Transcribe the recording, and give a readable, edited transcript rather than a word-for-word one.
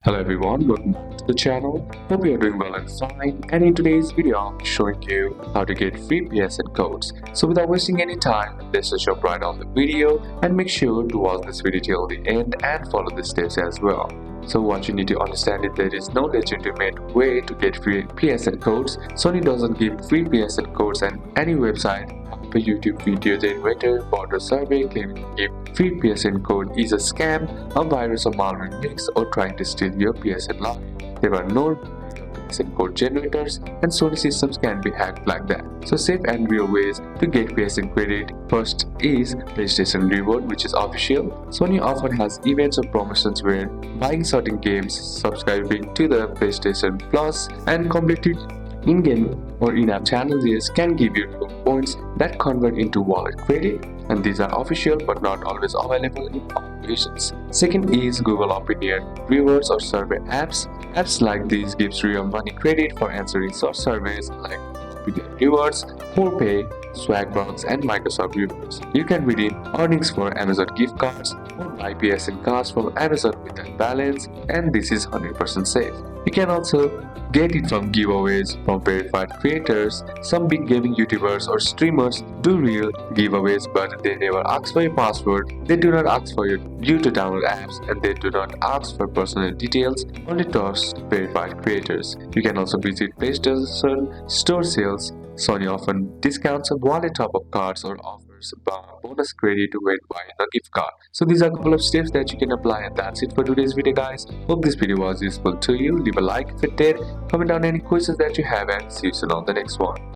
Hello everyone, welcome back to the channel. Hope you are doing well and fine, and in today's video I'll be showing you how to get free PSN codes. So without wasting any time, let's just jump right on the video and make sure to watch this video till the end and follow the steps as well. So what you need to understand is there is no legitimate way to get free PSN codes. Sony doesn't give free PSN codes on any website. A YouTube video the inventor bought a survey claiming to give free PSN code is a scam, a virus or malware mix, or trying to steal your PSN login. There are no PSN code generators and Sony systems can be hacked like that. So safe and real ways to get PSN credit. First is PlayStation Reward, which is official. Sony often has events or promotions where buying certain games, subscribing to the PlayStation Plus, and completing in-game or in-app challenges can give you reward points that convert into wallet credit, and these are official but not always available in all locations. Second is Google Opinion rewards or survey apps. Apps like these gives real money credit for answering such surveys like Opinion rewards, 4Pay, Swagbucks, and Microsoft rewards. You can redeem earnings for Amazon gift cards or buy PSN cards from Amazon with that balance, and this is 100% safe. You can also get it from giveaways from verified creators. Some big gaming YouTubers or streamers do real giveaways, but they never ask for your password. They do not ask for you to download apps, and they do not ask for personal details, only trust verified creators. You can also visit PlayStation store sales. Sony often discounts wallet top-up cards or offers bonus credit when buying a gift card. So these are a couple of steps that you can apply, and that's it for today's video, guys. Hope this video was useful to you. Leave a like if it did, comment down any questions that you have, and see you soon on the next one.